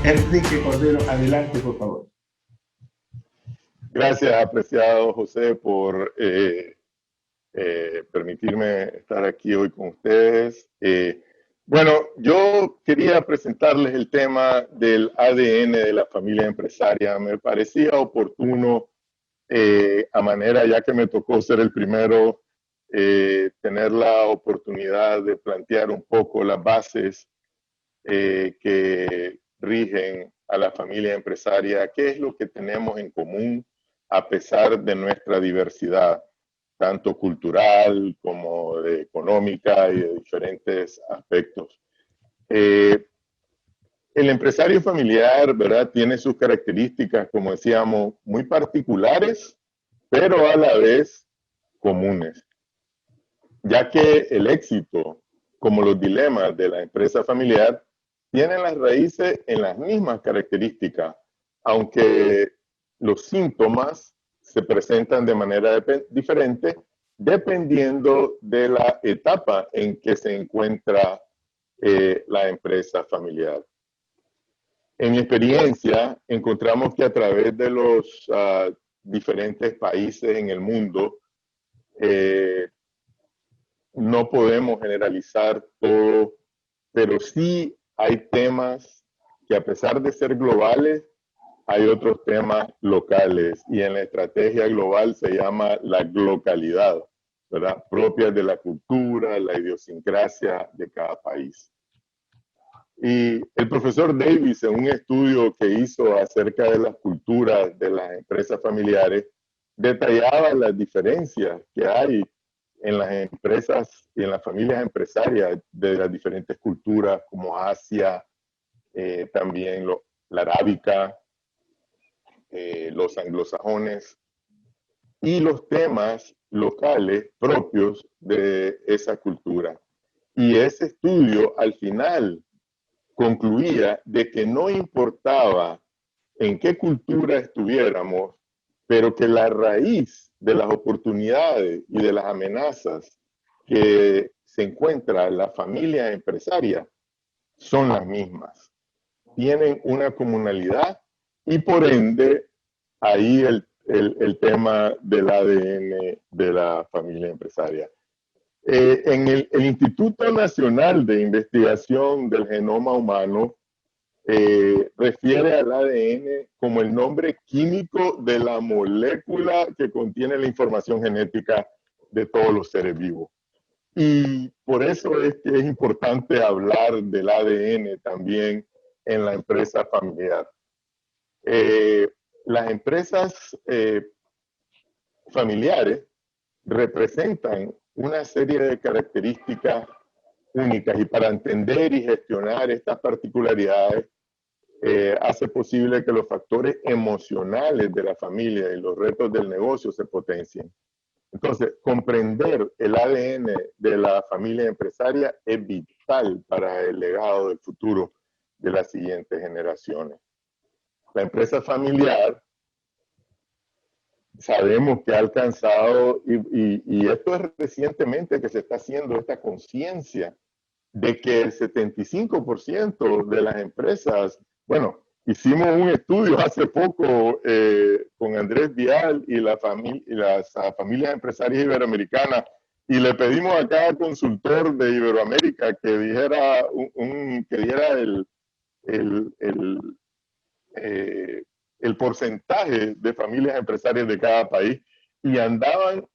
Enrique Cordero, adelante, por favor. Gracias, apreciado José, por permitirme estar aquí hoy con ustedes. Bueno, yo quería presentarles el tema del ADN de la familia empresaria. Me parecía oportuno, a manera, ya que me tocó ser el primero, tener la oportunidad de plantear un poco las bases que rigen a la familia empresaria, qué es lo que tenemos en común a pesar de nuestra diversidad, tanto cultural como económica y de diferentes aspectos. El empresario familiar, ¿verdad?, tiene sus características, como decíamos, muy particulares, pero a la vez comunes, ya que el éxito, como los dilemas de la empresa familiar, tienen las raíces en las mismas características, aunque los síntomas se presentan de manera diferente dependiendo de la etapa en que se encuentra la empresa familiar. En mi experiencia, encontramos que a través de los diferentes países en el mundo, no podemos generalizar todo, pero sí hay temas que, a pesar de ser globales, hay otros temas locales, y en la estrategia global se llama la localidad, ¿verdad?, propia de la cultura, la idiosincrasia de cada país. Y el profesor Davis, en un estudio que hizo acerca de las culturas de las empresas familiares, detallaba las diferencias que hay en las empresas y en las familias empresarias de las diferentes culturas, como Asia, también la arábica, los anglosajones, y los temas locales propios de esa cultura. Y ese estudio al final concluía de que no importaba en qué cultura estuviéramos, pero que la raíz de las oportunidades y de las amenazas que se encuentra la familia empresaria son las mismas. Tienen una comunalidad, y por ende ahí el tema del ADN de la familia empresaria. En el Instituto Nacional de Investigación del Genoma Humano refiere al ADN como el nombre químico de la molécula que contiene la información genética de todos los seres vivos. Y por eso es que es importante hablar del ADN también en la empresa familiar. Las empresas familiares representan una serie de características únicas, y para entender y gestionar estas particularidades hace posible que los factores emocionales de la familia y los retos del negocio se potencien. Entonces, comprender el ADN de la familia empresaria es vital para el legado del futuro de las siguientes generaciones. La empresa familiar, sabemos que ha alcanzado, y esto es recientemente que se está haciendo esta conciencia, de que el 75% de las empresas, bueno, hicimos un estudio hace poco con Andrés Vial y las familias empresarias iberoamericanas, y le pedimos a cada consultor de Iberoamérica que dijera que diera el porcentaje de familias empresarias de cada país, y andaban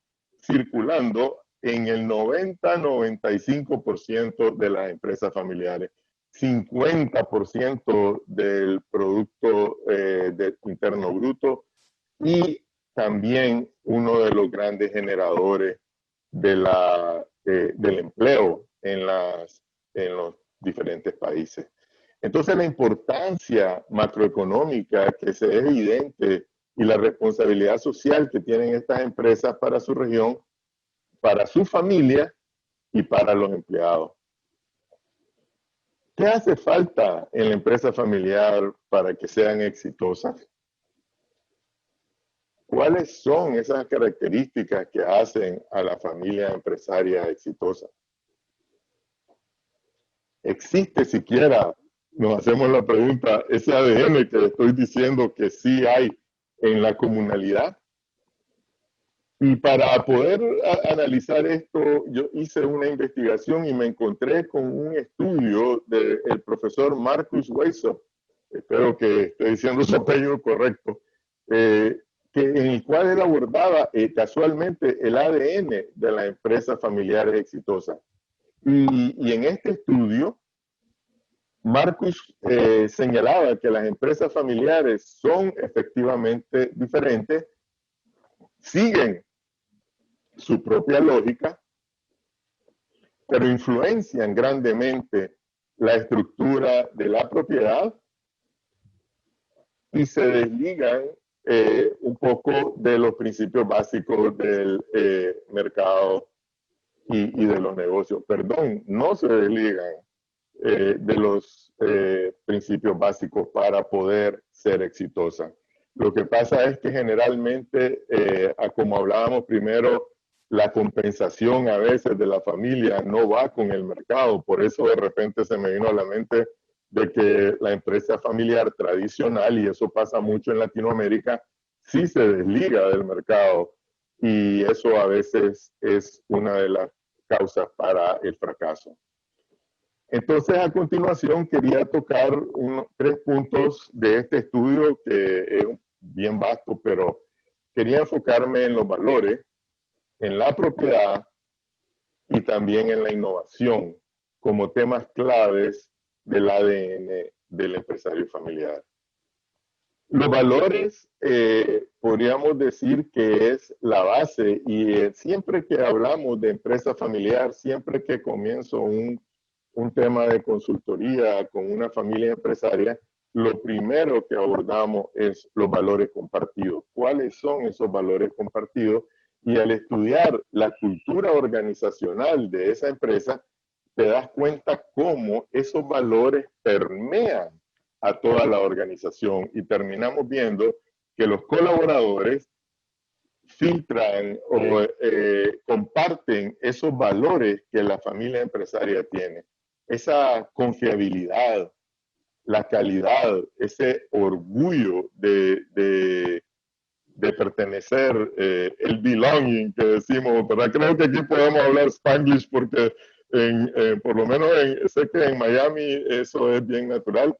circulando en el 90-95% de las empresas familiares, 50% del Producto Interno Bruto, y también uno de los grandes generadores del empleo en los diferentes países. Entonces, la importancia macroeconómica que es evidente, y la responsabilidad social que tienen estas empresas para su región, para su familia y para los empleados. ¿Qué hace falta en la empresa familiar para que sean exitosas? ¿Cuáles son esas características que hacen a la familia empresaria exitosa? ¿Existe siquiera nos hacemos la pregunta, ese ADN que estoy diciendo que sí hay en la comunalidad. Y para poder analizar esto, yo hice una investigación y me encontré con un estudio del profesor Marcus Weisel, espero que esté diciendo su apellido correcto, en el cual él abordaba casualmente el ADN de las empresas familiares exitosas. Y en este estudio, Marcus señalaba que las empresas familiares son efectivamente diferentes, siguen su propia lógica, pero influencian grandemente la estructura de la propiedad y se desligan un poco de los principios básicos del mercado y de los negocios. Perdón, no se desligan de los principios básicos para poder ser exitosa. Lo que pasa es que generalmente, como hablábamos primero, la compensación a veces de la familia no va con el mercado. Por eso de repente se me vino a la mente de que la empresa familiar tradicional, y eso pasa mucho en Latinoamérica, sí se desliga del mercado. Y eso a veces es una de las causas para el fracaso. Entonces, a continuación, quería tocar 3 puntos de este estudio que es bien vasto, pero quería enfocarme en los valores, en la propiedad y también en la innovación como temas claves del ADN del empresario familiar. Los valores, podríamos decir que es la base y siempre que hablamos de empresa familiar, siempre que comienzo un tema de consultoría con una familia empresaria, lo primero que abordamos es los valores compartidos. ¿Cuáles son esos valores compartidos? Y al estudiar la cultura organizacional de esa empresa, te das cuenta cómo esos valores permean a toda la organización y terminamos viendo que los colaboradores filtran o comparten esos valores que la familia empresaria tiene. Esa confiabilidad, la calidad, ese orgullo de pertenecer, el belonging que decimos, ¿verdad? Creo que aquí podemos hablar Spanglish porque por lo menos sé que en Miami eso es bien natural.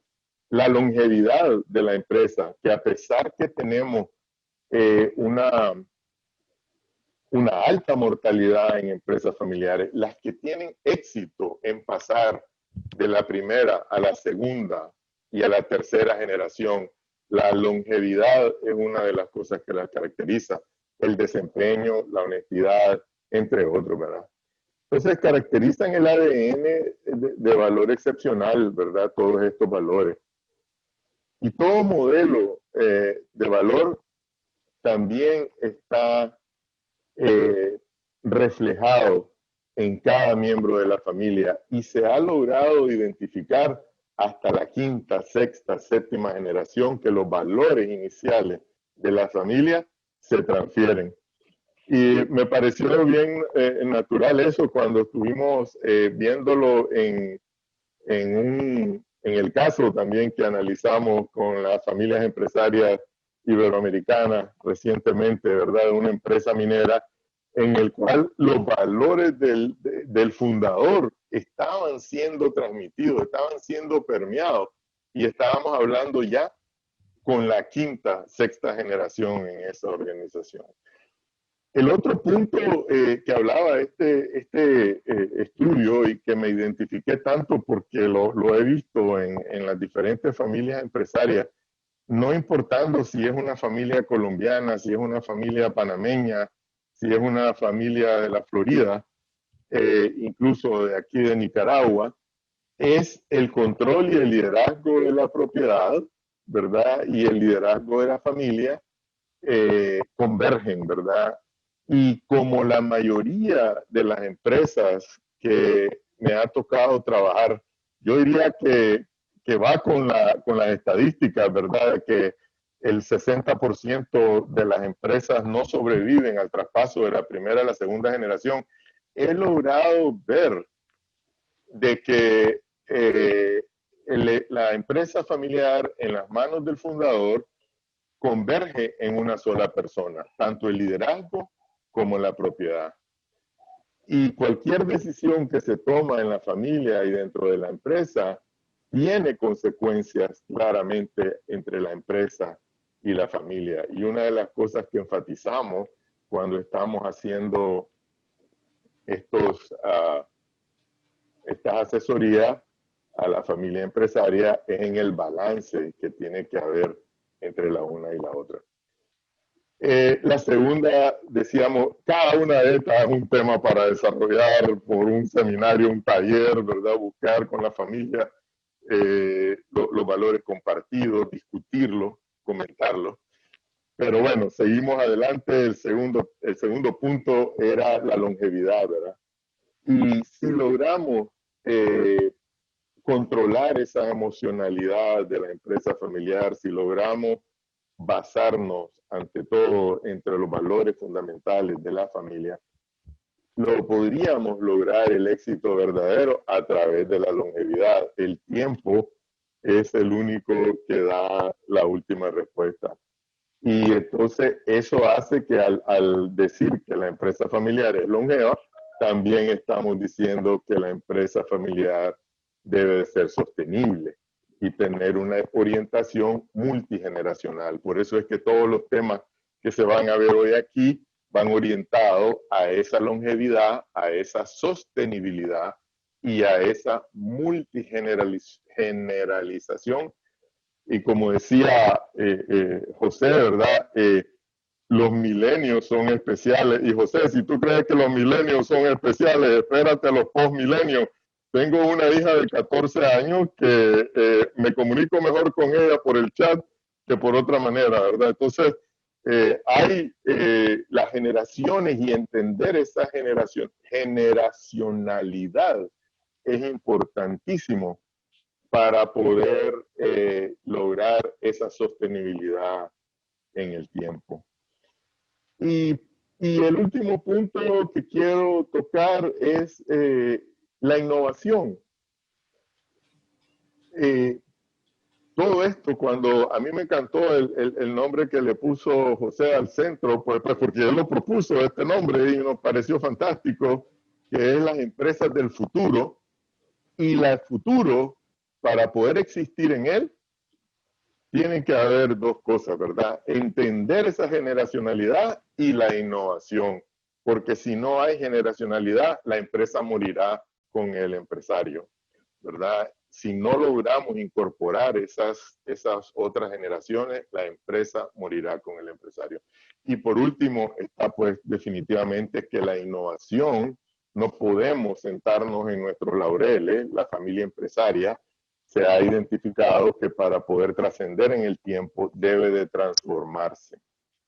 La longevidad de la empresa, que a pesar que tenemos una alta mortalidad en empresas familiares, las que tienen éxito en pasar de la primera a la segunda y a la tercera generación, la longevidad es una de las cosas que las caracteriza, el desempeño, la honestidad, entre otros, ¿verdad? Entonces caracterizan el ADN de valor excepcional, ¿verdad? Todos estos valores. Y todo modelo de valor también está reflejado en cada miembro de la familia y se ha logrado identificar hasta la quinta, sexta, séptima generación que los valores iniciales de la familia se transfieren. Y me pareció bien natural eso cuando estuvimos viéndolo en el caso también que analizamos con las familias empresarias iberoamericanas recientemente, ¿verdad? De una empresa minera en el cual los valores del fundador estaban siendo transmitidos, estaban siendo permeados y estábamos hablando ya con la quinta, sexta generación en esa organización. El otro punto que hablaba este estudio y que me identifiqué tanto porque lo he visto en las diferentes familias empresarias, no importando si es una familia colombiana, si es una familia panameña, si es una familia de la Florida, incluso de aquí de Nicaragua, es el control y el liderazgo de la propiedad, ¿verdad? Y el liderazgo de la familia convergen, ¿verdad? Y como la mayoría de las empresas que me ha tocado trabajar, yo diría que va con las estadísticas, ¿verdad? Que el 60% de las empresas no sobreviven al traspaso de la primera a la segunda generación. He logrado ver de que la empresa familiar en las manos del fundador converge en una sola persona, tanto el liderazgo como la propiedad. Y cualquier decisión que se toma en la familia y dentro de la empresa tiene consecuencias claramente entre la empresa y la familia. Y una de las cosas que enfatizamos cuando estamos haciendo estas asesorías a la familia empresaria es en el balance que tiene que haber entre la una y la otra. La segunda, decíamos, cada una de estas es un tema para desarrollar por un seminario, un taller, ¿verdad? Buscar con la familia los valores compartidos, discutirlos, comentarlos. Pero bueno, seguimos adelante. El segundo punto era la longevidad, ¿verdad? Y si logramos controlar esa emocionalidad de la empresa familiar, si logramos basarnos ante todo entre los valores fundamentales de la familia, lo podríamos lograr el éxito verdadero a través de la longevidad. El tiempo es el único que da la última respuesta. Y entonces eso hace que al decir que la empresa familiar es longeva, también estamos diciendo que la empresa familiar debe de ser sostenible y tener una orientación multigeneracional. Por eso es que todos los temas que se van a ver hoy aquí van orientados a esa longevidad, a esa sostenibilidad y a esa multigeneralización. Y como decía José, ¿verdad? Los milenios son especiales. Y José, si tú crees que los milenios son especiales, espérate a los postmilenios. Tengo una hija de 14 años que me comunico mejor con ella por el chat que por otra manera, ¿verdad? Entonces, hay las generaciones y entender esa generacionalidad es importantísimo para poder lograr esa sostenibilidad en el tiempo. Y el último punto que quiero tocar es la innovación. Todo esto, cuando a mí me encantó el nombre que le puso José al centro, pues porque él lo propuso, este nombre, y nos pareció fantástico, que es las empresas del futuro. Y el futuro, para poder existir en él, tienen que haber dos cosas, ¿verdad? Entender esa generacionalidad y la innovación, porque si no hay generacionalidad, la empresa morirá con el empresario, ¿verdad? Si no logramos incorporar esas otras generaciones, la empresa morirá con el empresario. Y por último, está pues definitivamente que la innovación, no podemos sentarnos en nuestros laureles, la familia empresaria, se ha identificado que para poder trascender en el tiempo debe de transformarse,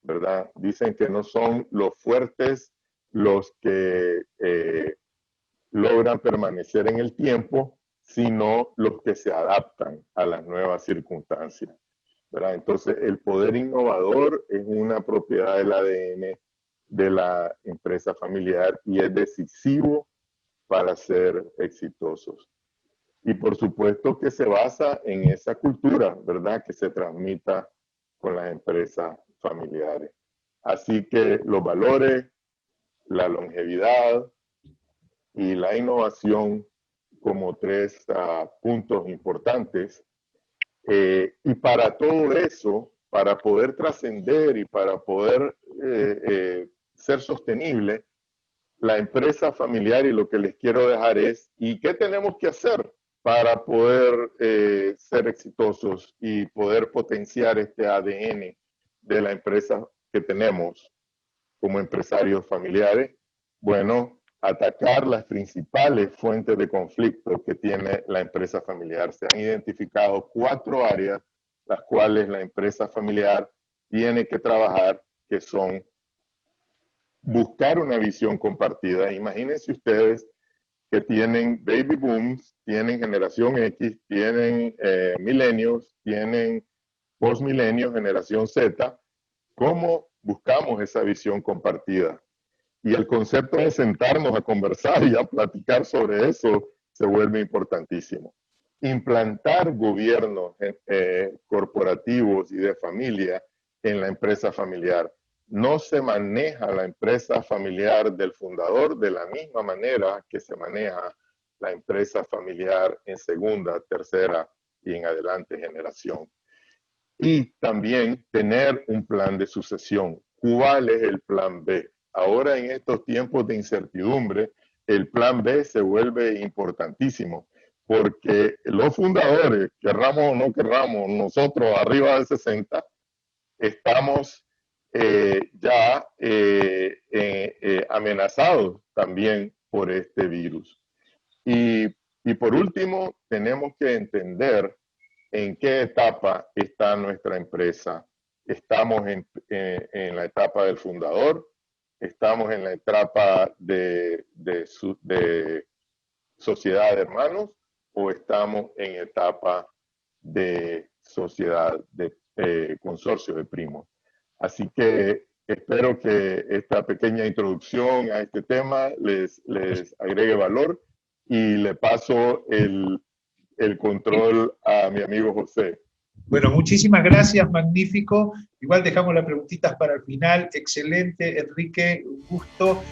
¿verdad? Dicen que no son los fuertes los que logran permanecer en el tiempo, sino los que se adaptan a las nuevas circunstancias, ¿verdad? Entonces, el poder innovador es una propiedad del ADN de la empresa familiar y es decisivo para ser exitosos. Y por supuesto que se basa en esa cultura, ¿verdad? Que se transmita con las empresas familiares. Así que los valores, la longevidad y la innovación como tres puntos importantes. Y para todo eso, para poder trascender y para poder ser sostenible, la empresa familiar, y lo que les quiero dejar es, ¿y qué tenemos que hacer para poder ser exitosos y poder potenciar este ADN de la empresa que tenemos como empresarios familiares? Bueno, atacar las principales fuentes de conflicto que tiene la empresa familiar. Se han identificado 4 áreas las cuales la empresa familiar tiene que trabajar, que son buscar una visión compartida. Imagínense ustedes que tienen baby booms, tienen generación X, tienen milenios, tienen postmilenios, generación Z. ¿Cómo buscamos esa visión compartida? Y el concepto de sentarnos a conversar y a platicar sobre eso se vuelve importantísimo. implantar gobiernos corporativos y de familia en la empresa familiar. No se maneja la empresa familiar del fundador de la misma manera que se maneja la empresa familiar en segunda, tercera y en adelante generación. Y también tener un plan de sucesión. ¿Cuál es el plan B? Ahora en estos tiempos de incertidumbre, el plan B se vuelve importantísimo, porque los fundadores, querramos o no querramos, nosotros arriba de 60, estamos ya amenazados también por este virus. Y por último, tenemos que entender en qué etapa está nuestra empresa. Estamos en la etapa del fundador, estamos en la etapa de sociedad de hermanos o estamos en etapa de sociedad de consorcio de primos. Así que espero que esta pequeña introducción a este tema les agregue valor y le paso el control a mi amigo José. Bueno, muchísimas gracias, magnífico. Igual dejamos las preguntitas para el final. Excelente, Enrique, un gusto.